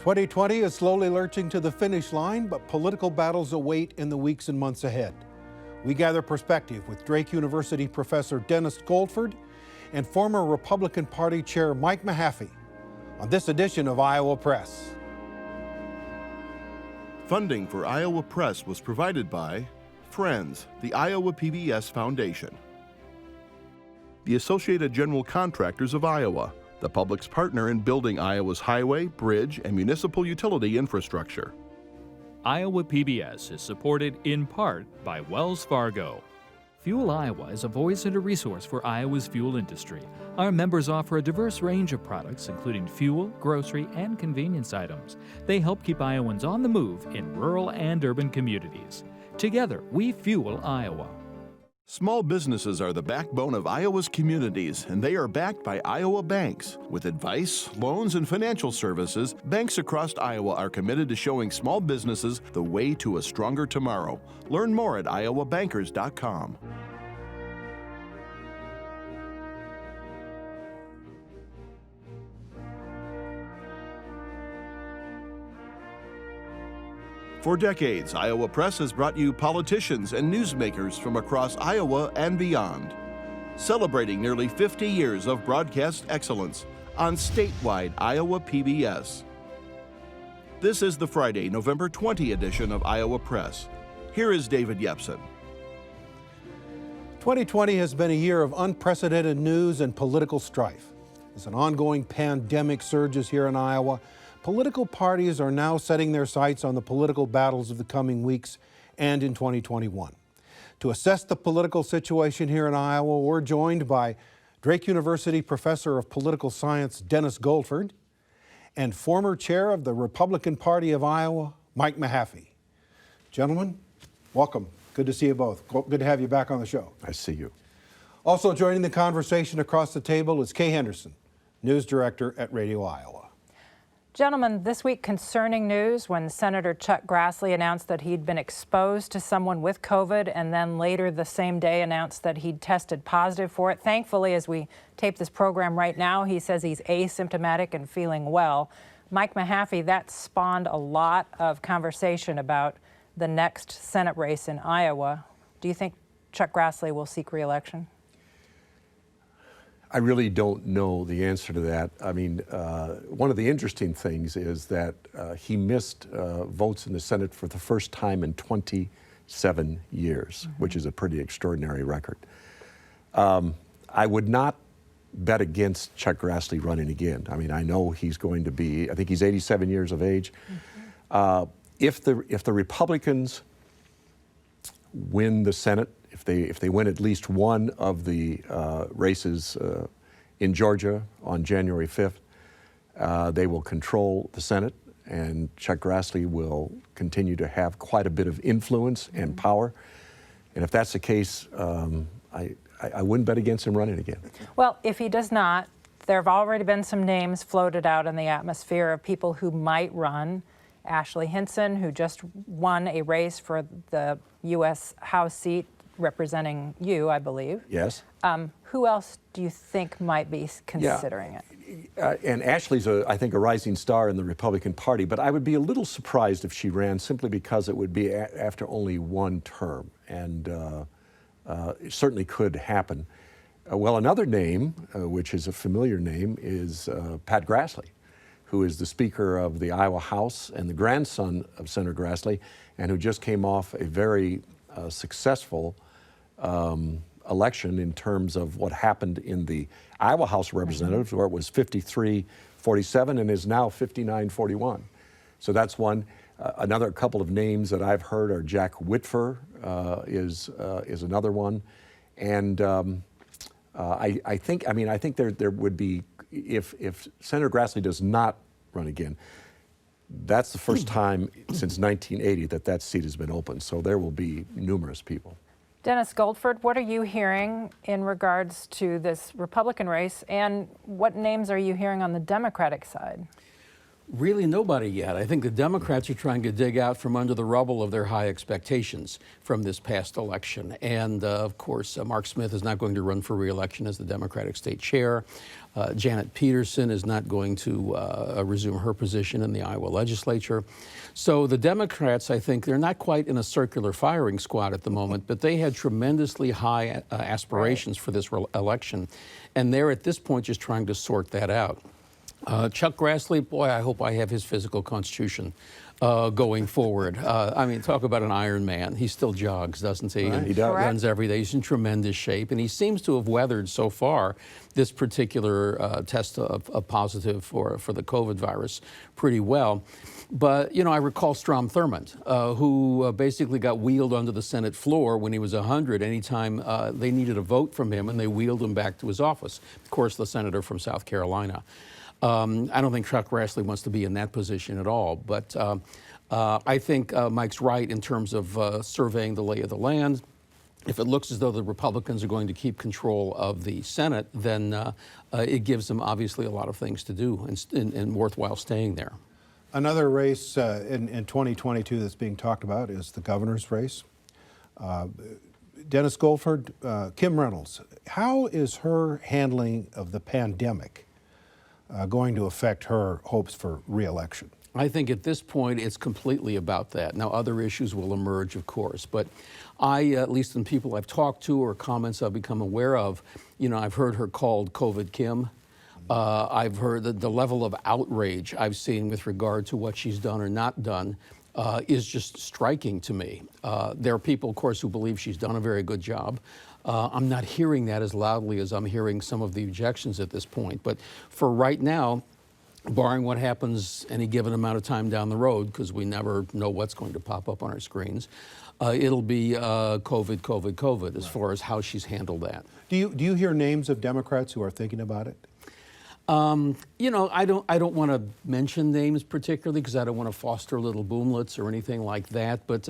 2020 is slowly lurching to the finish line, but political battles await in the weeks and months ahead. We gather perspective with Drake University professor Dennis Goldford and former Republican Party Chair Mike Mahaffey on this edition of Iowa Press. Funding for Iowa Press was provided by Friends, the Iowa PBS Foundation, the Associated General Contractors of Iowa, the public's partner in building Iowa's highway, bridge, and municipal utility infrastructure. Iowa PBS is supported in part by Wells Fargo. FUELIowa is a voice and a resource for Iowa's fuel industry. Our members offer a diverse range of products, including fuel, grocery, and convenience items. They help keep Iowans on the move in rural and urban communities. Together, we fuel Iowa. Small businesses are the backbone of Iowa's communities, and they are backed by Iowa banks. With advice, loans, and financial services, banks across Iowa are committed to showing small businesses the way to a stronger tomorrow. Learn more at iowabankers.com. For decades, Iowa Press has brought you politicians and newsmakers from across Iowa and beyond, celebrating nearly 50 years of broadcast excellence on statewide Iowa PBS. This is the Friday, November 20 edition of Iowa Press. Here is David Yepsen. 2020 has been a year of unprecedented news and political strife. As an ongoing pandemic surges here in Iowa, political parties are now setting their sights on the political battles of the coming weeks and in 2021. To assess the political situation here in Iowa, we're joined by Drake University Professor of Political Science Dennis Goldford and former chair of the Republican Party of Iowa, Mike Mahaffey. Gentlemen, welcome. Good to see you both. Good to have you back on the show. I see you. Also joining the conversation across the table is Kay Henderson, news director at Radio Iowa. Gentlemen, this week concerning news when Senator Chuck Grassley announced that he'd been exposed to someone with COVID and then later the same day announced that he'd tested positive for it. Thankfully, as we tape this program right now, he says he's asymptomatic and feeling well. Mike Mahaffey, that spawned a lot of conversation about the next Senate race in Iowa. Do you think Chuck Grassley will seek re-election? I really don't know the answer to that. I mean, one of the interesting things is that he missed votes in the Senate for the first time in 27 years, which is a pretty extraordinary record. I would not bet against Chuck Grassley running again. I mean, I know he's going to be, I think he's 87 years of age. If the Republicans win the Senate, if they win at least one of the races in Georgia on January 5th, they will control the Senate, and Chuck Grassley will continue to have quite a bit of influence and power. And if that's the case, I wouldn't bet against him running again. Well, if he does not, there have already been some names floated out in the atmosphere of people who might run. Ashley Hinson, who just won a race for the U.S. House seat representing you, I believe. Yes. Who else do you think might be considering it? And Ashley's, I think, a rising star in the Republican Party, but I would be a little surprised if she ran simply because it would be after only one term, and it certainly could happen. Well, another name, which is a familiar name, is Pat Grassley, who is the Speaker of the Iowa House and the grandson of Senator Grassley, and who just came off a very successful election in terms of what happened in the Iowa House of Representatives, where it was 53-47 and is now 59-41. So that's one. Another couple of names that I've heard are Jack Whitfer is another one, and I think there would be, if Senator Grassley does not run again, that's the first time since 1980 that seat has been open. So there will be numerous people. Dennis Goldford, what are you hearing in regards to this Republican race, and what names are you hearing on the Democratic side? Really nobody yet. I think the Democrats are trying to dig out from under the rubble of their high expectations from this past election. And of course, Mark Smith is not going to run for re-election as the Democratic state chair. Janet Peterson is not going to resume her position in the Iowa legislature. So the Democrats, I think, they're not quite in a circular firing squad at the moment, but they had tremendously high aspirations for this election. And they're at this point just trying to sort that out. Chuck Grassley, boy, I hope I have his physical constitution going forward. I mean, talk about an Iron Man. He still jogs, doesn't he? Right. And He does. runs every day. He's in tremendous shape, and he seems to have weathered so far this particular test of positive for the COVID virus pretty well. But, you know, I recall Strom Thurmond, who basically got wheeled onto the Senate floor when he was 100 anytime they needed a vote from him, and they wheeled him back to his office. Of course, the senator from South Carolina. I don't think Chuck Grassley wants to be in that position at all, but I think Mike's right in terms of surveying the lay of the land. If it looks as though the Republicans are going to keep control of the Senate, then it gives them obviously a lot of things to do and worthwhile staying there. Another race in 2022 that's being talked about is the governor's race. Dennis Goldford, Kim Reynolds, how is her handling of the pandemic going to affect her hopes for re-election? I think at this point it's completely about that. Now other issues will emerge, of course, but I, at least in people I've talked to or comments I've become aware of, you know, I've heard her called COVID Kim. I've heard that the level of outrage I've seen with regard to what she's done or not done is just striking to me. There are people, of course, who believe she's done a very good job. I'm not hearing that as loudly as I'm hearing some of the objections at this point. But for right now, barring what happens any given amount of time down the road, because we never know what's going to pop up on our screens, it'll be COVID, COVID, COVID, as far as how she's handled that. Do you hear names of Democrats who are thinking about it? You know, I don't want to mention names particularly because I don't want to foster little boomlets or anything like that. But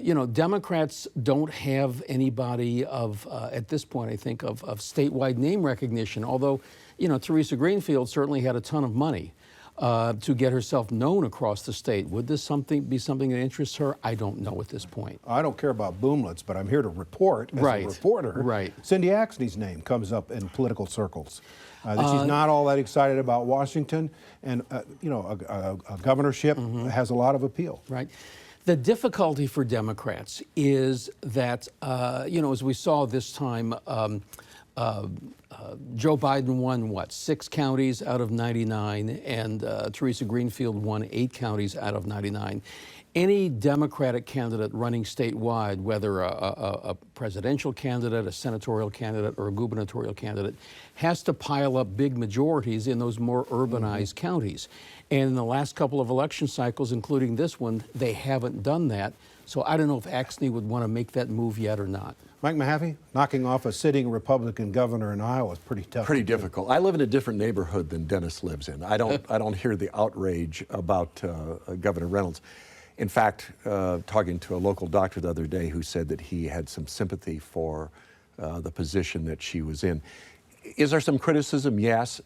you know, Democrats don't have anybody of at this point, I think, of statewide name recognition. Although, you know, Teresa Greenfield certainly had a ton of money to get herself known across the state. Would this be something that interests her? I don't know at this point. I don't care about boomlets, but I'm here to report as a reporter. Right. Cindy Axne's name comes up in political circles. That she's not all that excited about Washington, and you know, a governorship has a lot of appeal. Right. The difficulty for Democrats is that, you know, as we saw this time, Joe Biden won, what, 6 counties out of 99, and Teresa Greenfield won 8 counties out of 99. Any Democratic candidate running statewide, whether a presidential candidate, a senatorial candidate, or a gubernatorial candidate, has to pile up big majorities in those more urbanized counties. And in the last couple of election cycles, including this one, they haven't done that. So I don't know if Axne would want to make that move yet or not. Mike Mahaffey, knocking off a sitting Republican governor in Iowa is pretty tough. Pretty difficult. I live in a different neighborhood than Dennis lives in. I don't hear the outrage about Governor Reynolds. In fact, talking to a local doctor the other day who said that he had some sympathy for the position that she was in. Is there some criticism? Yes.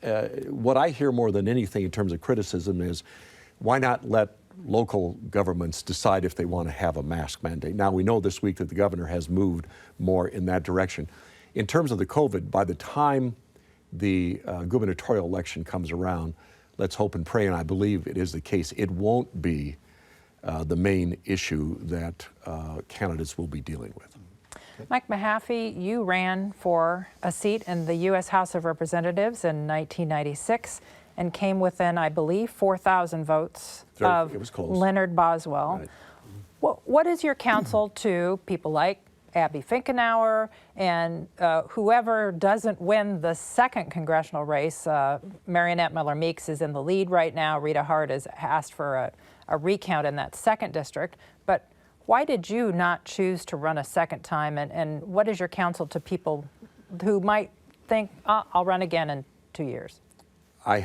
What I hear more than anything in terms of criticism is, why not let local governments decide if they want to have a mask mandate? Now, we know this week that the governor has moved more in that direction. In terms of the COVID, by the time the gubernatorial election comes around, let's hope and pray, and I believe it is the case, it won't be the main issue that candidates will be dealing with. Mike Mahaffey, you ran for a seat in the U.S. House of Representatives in 1996 and came within, I believe, 4,000 votes of it was close. Leonard Boswell. Right. What is your counsel to people like Abby Finkenauer and whoever doesn't win the second congressional race? Marionette Miller-Meeks is in the lead right now. Rita Hart has asked for a recount in that second district. But why did you not choose to run a second time? And what is your counsel to people who might think, I'll run again in 2 years? We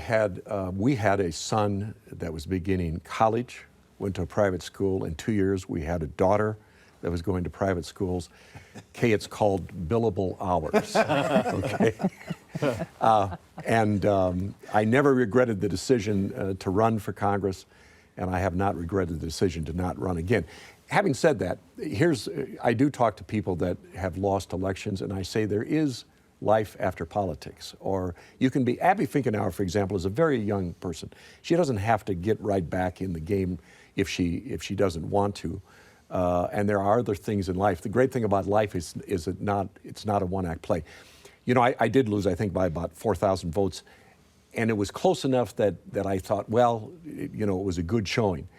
had a son that was beginning college, went to a private school. In 2 years, we had a daughter that was going to private schools. Kay, it's called billable hours, okay? I never regretted the decision to run for Congress, and I have not regretted the decision to not run again. Having said that, I do talk to people that have lost elections, and I say there is life after politics. Or you can be, Abby Finkenauer, for example, is a very young person. She doesn't have to get right back in the game if she doesn't want to. And there are other things in life. The great thing about life is it's not a one-act play. You know, I did lose, I think, by about 4,000 votes, and it was close enough that I thought, well, you know, it was a good showing.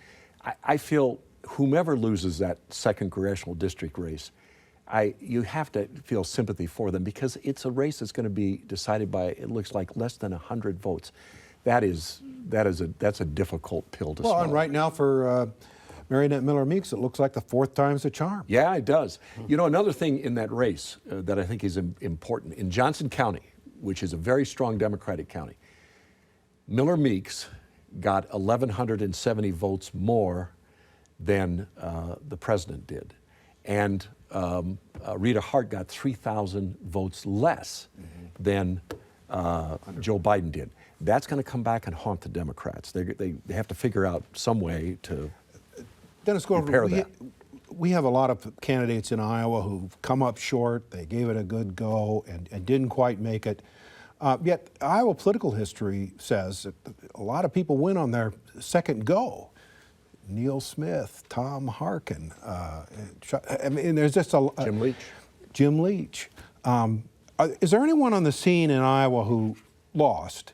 I feel whomever loses that second congressional district race, you have to feel sympathy for them, because it's a race that's going to be decided by, it looks like, less than 100 votes. That's a difficult pill to swallow. Well, and right now for Marionette Miller Meeks, it looks like the fourth time's a charm. Yeah, it does. You know, another thing in that race that I think is important, in Johnson County, which is a very strong Democratic county, Miller Meeks got 1,170 votes more than the president did. And Rita Hart got 3,000 votes less than Joe Biden did. That's going to come back and haunt the Democrats. They have to figure out some way to Dennis Goldford, we have a lot of candidates in Iowa who've come up short. They gave it a good go and didn't quite make it. Yet Iowa political history says that a lot of people win on their second go. Neil Smith, Tom Harkin. I mean, there's just a Jim Leach. Jim Leach. Is there anyone on the scene in Iowa who lost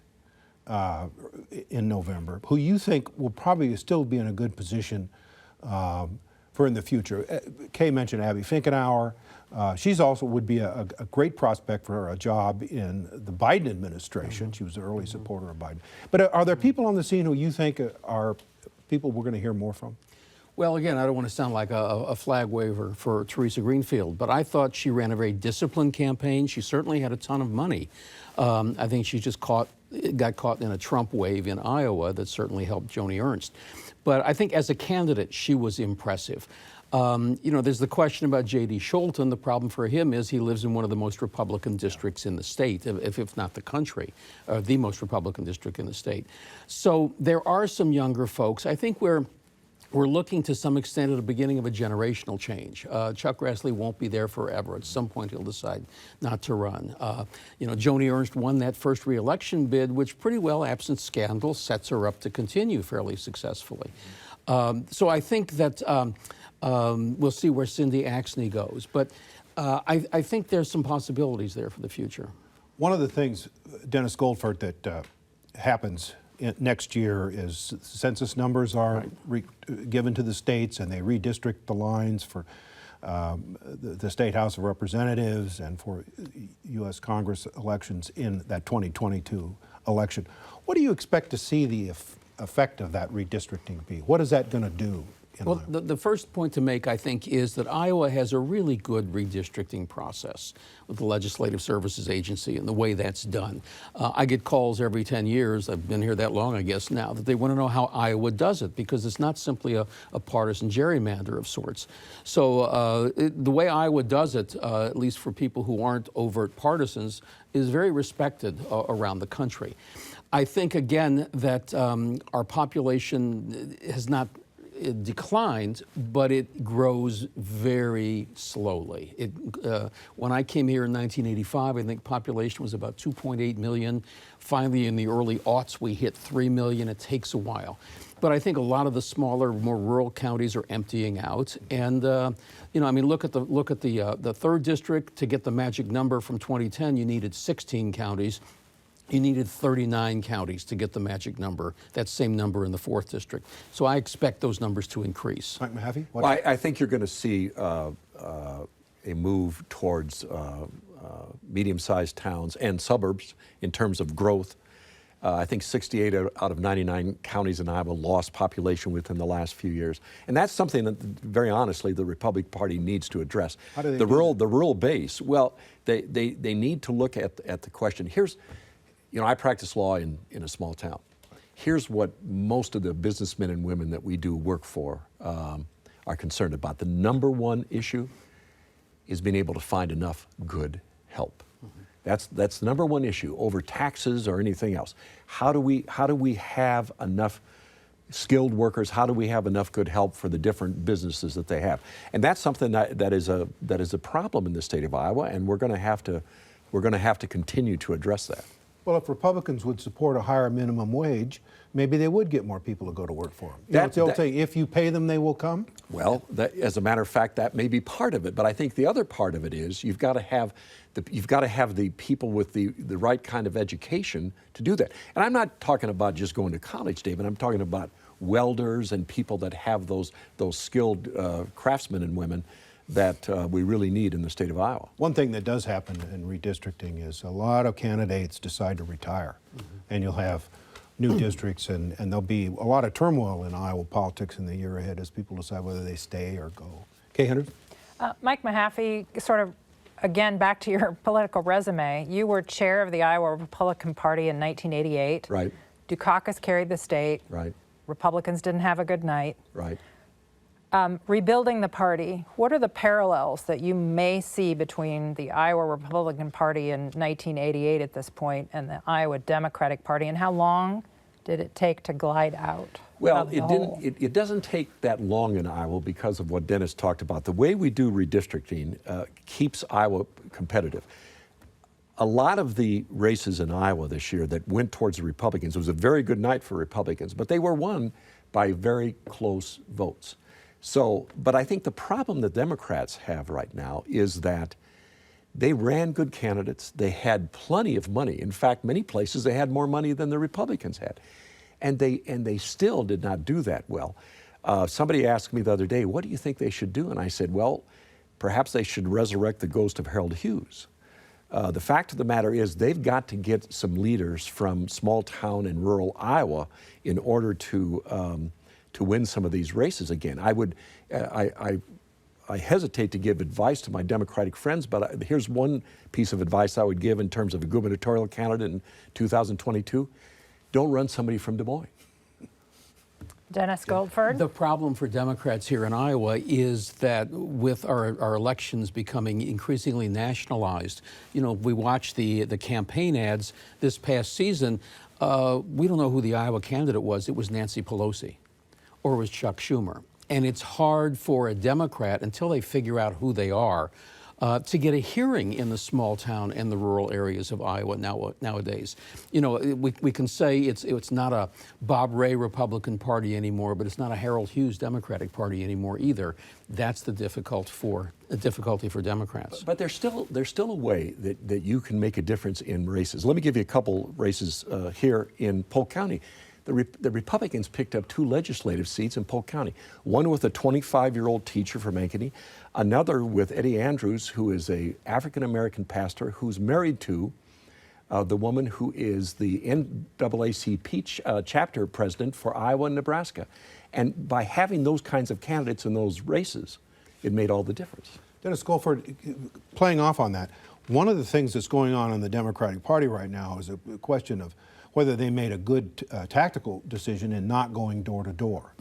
in November, who you think will probably still be in a good position for in the future? Kay mentioned Abby Finkenauer. She's also would be a great prospect for a job in the Biden administration. She was an early supporter of Biden. But are there people on the scene who you think are people we're going to hear more from? Well, again, I don't want to sound like a flag waver for Teresa Greenfield, but I thought she ran a very disciplined campaign. She certainly had a ton of money. I think she just got caught in a Trump wave in Iowa that certainly helped Joni Ernst. But I think as a candidate, she was impressive. You know, there's the question about J.D. Scholten. The problem for him is he lives in one of the most Republican districts in the state, if not the country, the most Republican district in the state. So there are some younger folks. I think we're looking to some extent at the beginning of a generational change. Chuck Grassley won't be there forever. At some point, he'll decide not to run. You know, Joni Ernst won that first re-election bid, which pretty well, absent scandal, sets her up to continue fairly successfully. So I think that we'll see where Cindy Axne goes. But I think there's some possibilities there for the future. One of the things, Dennis Goldford, that happens next year is census numbers are given to the states, and they redistrict the lines for the State House of Representatives and for U.S. Congress elections in that 2022 election. What do you expect to see the effect of that redistricting be? What is that going to do? Well, the first point to make, I think, is that Iowa has a really good redistricting process with the Legislative Services Agency and the way that's done. I get calls every 10 years, I've been here that long, I guess now, that they want to know how Iowa does it, because it's not simply a partisan gerrymander of sorts. So the way Iowa does it, at least for people who aren't overt partisans, is very respected around the country. I think, again, that our population has not declined, but it grows very slowly. When I came here in 1985, I think population was about 2.8 million. Finally, in the early aughts, we hit 3 million. It takes a while. But I think a lot of the smaller, more rural counties are emptying out. And, you know, I mean, look at the third district. To get the magic number from 2010, you needed 16 counties. You needed 39 counties to get the magic number, that same number in the 4th district. So I expect those numbers to increase. Mike Mahaffey? Well, I think you're going to see a move towards medium-sized towns and suburbs in terms of growth. I think 68 out of 99 counties in Iowa lost population within the last few years. And that's something that, very honestly, the Republican Party needs to address. How do they the rural base, well, they need to look at the question. You know, I practice law in a small town. Here's what most of the businessmen and women that we do work for are concerned about. The number one issue is being able to find enough good help. That's the number one issue over taxes or anything else. How do we have enough skilled workers? How do we have enough good help for the different businesses that they have? And that's something that is a problem in the state of Iowa, and we're going to have to continue to address that. Well, if Republicans would support a higher minimum wage, maybe they would get more people to go to work for them. They'll say, if you pay them, they will come? Well, as a matter of fact, that may be part of it. But I think the other part of it is you've got to have the people with the right kind of education to do that. And I'm not talking about just going to college, David. I'm talking about welders and people that have those skilled craftsmen and women that we really need in the state of Iowa. One thing that does happen in redistricting is a lot of candidates decide to retire, and you'll have new districts, and there'll be a lot of turmoil in Iowa politics in the year ahead as people decide whether they stay or go. Kay Henderson? Mike Mahaffey, sort of, again, back to your political resume, you were chair of the Iowa Republican Party in 1988. Right. Dukakis carried the state. Right. Republicans didn't have a good night. Right. Rebuilding the party, what are the parallels that you may see between the Iowa Republican Party in 1988 at this point and the Iowa Democratic Party, and how long did it take to glide out? Well, it doesn't take that long in Iowa because of what Dennis talked about. The way we do redistricting keeps Iowa competitive. A lot of the races in Iowa this year that went towards the Republicans, it was a very good night for Republicans, but they were won by very close votes. So, but I think the problem that Democrats have right now is that they ran good candidates. They had plenty of money. In fact, many places they had more money than the Republicans had. And they still did not do that well. Somebody asked me the other day, what do you think they should do? And I said, well, perhaps they should resurrect the ghost of Harold Hughes. The fact of the matter is they've got to get some leaders from small town and rural Iowa in order to win some of these races again. I hesitate to give advice to my Democratic friends, but here's one piece of advice I would give in terms of a gubernatorial candidate in 2022. Don't run somebody from Des Moines. Dennis Goldford? The problem for Democrats here in Iowa is that with our elections becoming increasingly nationalized, you know, we watch the campaign ads this past season. We don't know who the Iowa candidate was. It was Nancy Pelosi or it was Chuck Schumer. And it's hard for a Democrat, until they figure out who they are, to get a hearing in the small town and the rural areas of Iowa nowadays. You know, we can say it's not a Bob Ray Republican Party anymore, but it's not a Harold Hughes Democratic Party anymore either. That's the difficulty for Democrats. But there's still a way that you can make a difference in races. Let me give you a couple races here in Polk County. The Republicans picked up 2 legislative seats in Polk County, one with a 25-year-old teacher from Ankeny, another with Eddie Andrews, who is an African-American pastor who's married to the woman who is the NAACP chapter president for Iowa and Nebraska. And by having those kinds of candidates in those races, it made all the difference. Dennis Goldford, playing off on that, one of the things that's going on in the Democratic Party right now is a question of whether they made a good tactical decision in not going door to door.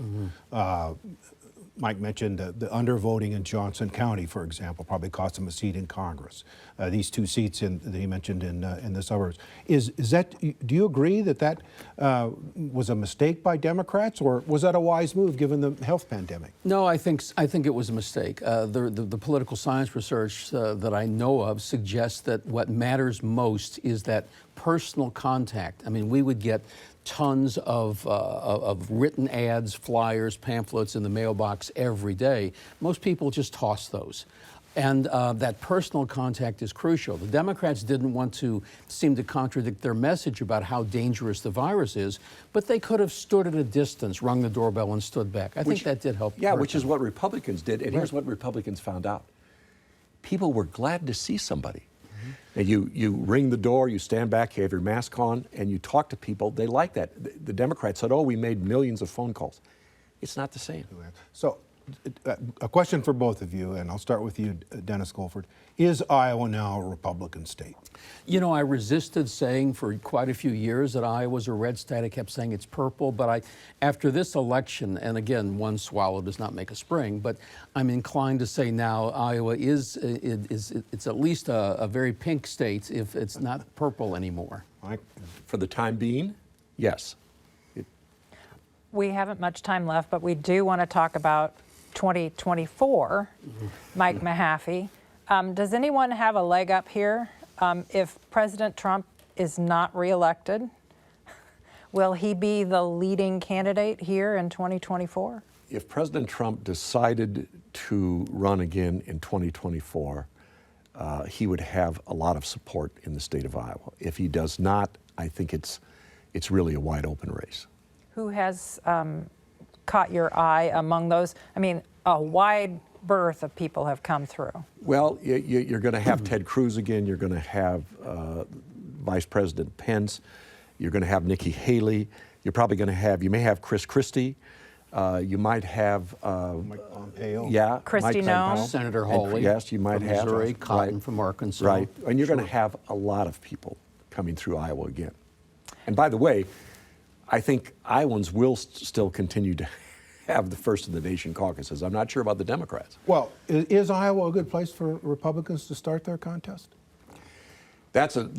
Mike mentioned the undervoting in Johnson County, for example, probably cost him a seat in Congress. These 2 seats that he mentioned in the suburbs. Is that? Do you agree that was a mistake by Democrats, or was that a wise move given the health pandemic? No, I think it was a mistake. The political science research that I know of suggests that what matters most is that personal contact. I mean, we would get tons of written ads, flyers, pamphlets in the mailbox every day. Most people just toss those. And that personal contact is crucial. The Democrats didn't want to seem to contradict their message about how dangerous the virus is, but they could have stood at a distance, rung the doorbell, and stood back. I think that did help. Yeah, which is what Republicans did. And here's what Republicans found out. People were glad to see somebody. And you ring the door, you stand back, you have your mask on, and you talk to people. They like that. The Democrats said, oh, we made millions of phone calls. It's not the same. So a question for both of you, and I'll start with you, Dennis Goldford. Is Iowa now a Republican state? You know, I resisted saying for quite a few years that Iowa's a red state. I kept saying it's purple, but after this election, and again, one swallow does not make a spring, but I'm inclined to say now Iowa it's at least a very pink state if it's not purple anymore. Mike? For the time being, yes. We haven't much time left, but we do want to talk about 2024, Mike Mahaffey. Does anyone have a leg up here? If President Trump is not reelected, will he be the leading candidate here in 2024? If President Trump decided to run again in 2024, he would have a lot of support in the state of Iowa. If he does not, I think it's really a wide open race. Who has caught your eye among those? I mean, a wide berth of people have come through. Well, you're going to have Ted Cruz again. You're going to have Vice President Pence. You're going to have Nikki Haley. You're probably going to have, you may have Chris Christie. You might have Mike Pompeo. Yeah, Christie Noem. Senator Hawley. Yes, you might from have Missouri, Cotton right, from Arkansas. Right, and you're Sure. going to have a lot of people coming through Iowa again. And by the way, I think Iowans will still continue to have the first in the nation caucuses. I'm not sure about the Democrats. Well, is Iowa a good place for Republicans to start their contest? That's an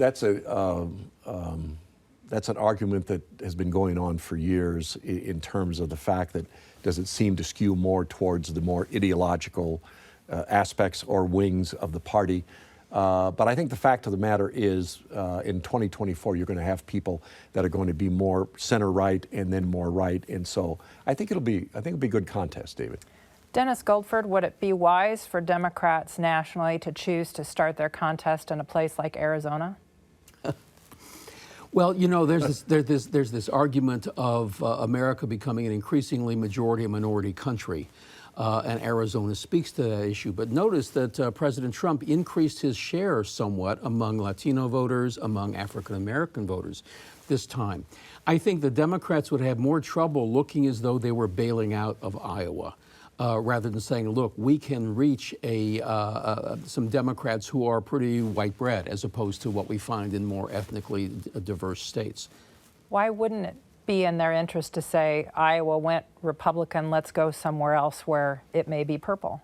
argument that has been going on for years in terms of the fact that does it seem to skew more towards the more ideological aspects or wings of the party. But I think the fact of the matter is in 2024, you're going to have people that are going to be more center-right and then more right. And so I think it'll be a good contest, David. Dennis Goldford, would it be wise for Democrats nationally to choose to start their contest in a place like Arizona? Well, you know, there's this argument of America becoming an increasingly majority-minority country. And Arizona speaks to that issue. But notice that President Trump increased his share somewhat among Latino voters, among African-American voters this time. I think the Democrats would have more trouble looking as though they were bailing out of Iowa, rather than saying, look, we can reach some Democrats who are pretty white bread, as opposed to what we find in more ethnically diverse states. Why wouldn't it be in their interest to say, Iowa went Republican, let's go somewhere else where it may be purple?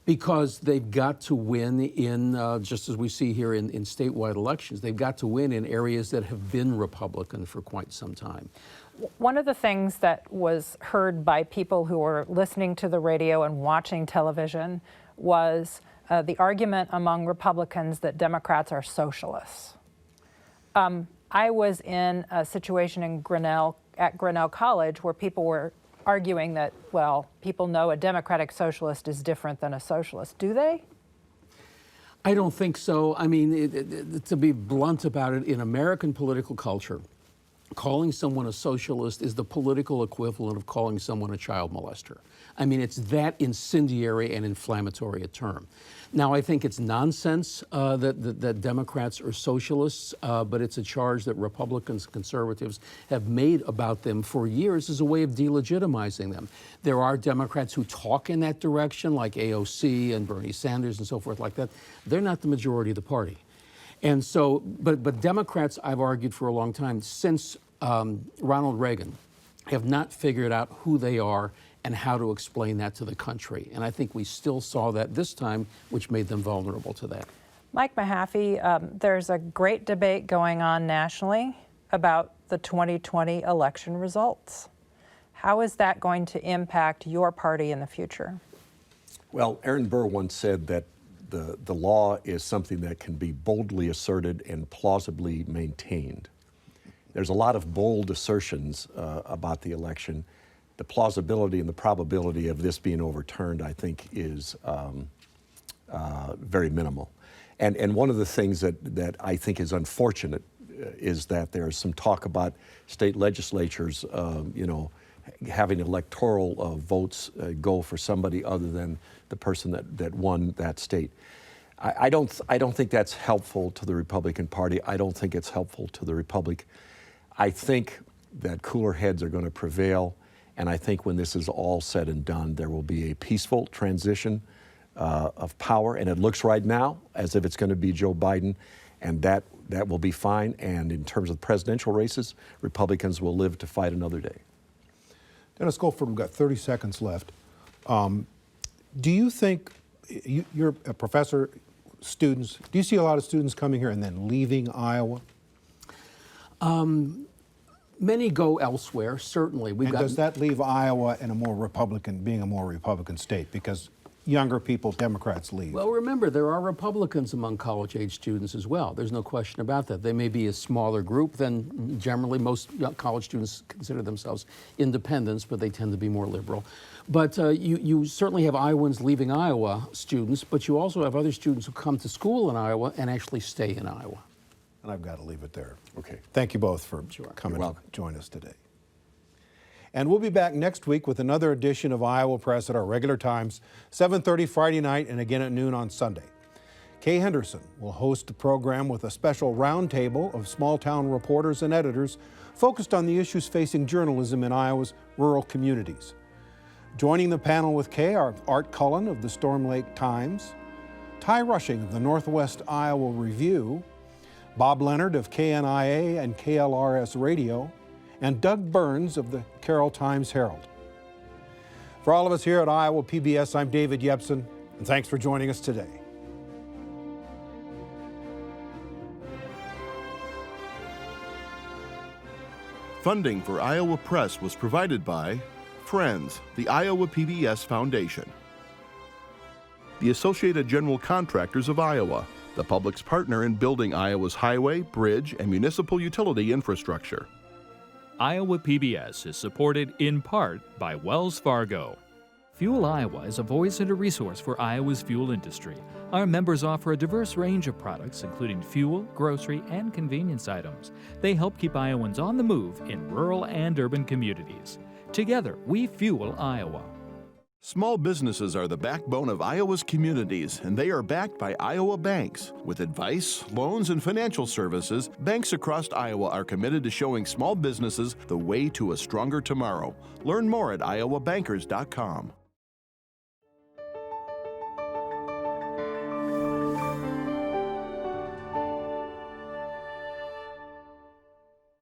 Because they've got to win in, just as we see here in statewide elections, they've got to win in areas that have been Republican for quite some time. One of the things that was heard by people who were listening to the radio and watching television was the argument among Republicans that Democrats are socialists. I was in a situation at Grinnell College where people were arguing that, well, people know a democratic socialist is different than a socialist. Do they? I don't think so. I mean, to be blunt about it, in American political culture, calling someone a socialist is the political equivalent of calling someone a child molester. I mean, it's that incendiary and inflammatory a term. Now, I think it's nonsense that Democrats are socialists, but it's a charge that Republicans and conservatives have made about them for years as a way of delegitimizing them. There are Democrats who talk in that direction, like AOC and Bernie Sanders and so forth like that. They're not the majority of the party. And so, but Democrats, I've argued for a long time, since Ronald Reagan, have not figured out who they are and how to explain that to the country. And I think we still saw that this time, which made them vulnerable to that. Mike Mahaffey, there's a great debate going on nationally about the 2020 election results. How is that going to impact your party in the future? Well, Aaron Burr once said that the law is something that can be boldly asserted and plausibly maintained. There's a lot of bold assertions about the election. The plausibility and the probability of this being overturned, I think, is very minimal. And one of the things that I think is unfortunate is that there's some talk about state legislatures, having electoral votes go for somebody other than the person that won that state. I don't think that's helpful to the Republican Party. I don't think it's helpful to the Republic. I think that cooler heads are going to prevail, And I think when this is all said and done, there will be a peaceful transition of power. And it looks right now as if it's going to be Joe Biden, and that will be fine. And in terms of presidential races, Republicans will live to fight another day. Dennis Goldford, we've got 30 seconds left. Do you think, you're a professor, students, do you see a lot of students coming here and then leaving Iowa? Many go elsewhere, certainly. Does that leave Iowa in being a more Republican state? Because younger people, Democrats leave. Well, remember, there are Republicans among college-age students as well. There's no question about that. They may be a smaller group than generally most college students consider themselves independents, but they tend to be more liberal. But you certainly have Iowans leaving Iowa, students, but you also have other students who come to school in Iowa and actually stay in Iowa. And I've got to leave it there. Okay. Thank you both for coming to join us today. And we'll be back next week with another edition of Iowa Press at our regular times, 7:30 Friday night and again at noon on Sunday. Kay Henderson will host the program with a special roundtable of small-town reporters and editors focused on the issues facing journalism in Iowa's rural communities. Joining the panel with Kay are Art Cullen of the Storm Lake Times, Ty Rushing of the Northwest Iowa Review, Bob Leonard of KNIA and KLRS Radio, and Doug Burns of the Carroll Times-Herald. For all of us here at Iowa PBS, I'm David Yepsen, and thanks for joining us today. Funding for Iowa Press was provided by Friends, the Iowa PBS Foundation, the Associated General Contractors of Iowa, the public's partner in building Iowa's highway, bridge, and municipal utility infrastructure. Iowa PBS is supported in part by Wells Fargo. FUELIowa is a voice and a resource for Iowa's fuel industry. Our members offer a diverse range of products, including fuel, grocery, and convenience items. They help keep Iowans on the move in rural and urban communities. Together, we fuel Iowa. Small businesses are the backbone of Iowa's communities, and they are backed by Iowa banks. With advice, loans, and financial services, banks across Iowa are committed to showing small businesses the way to a stronger tomorrow. Learn more at iowabankers.com.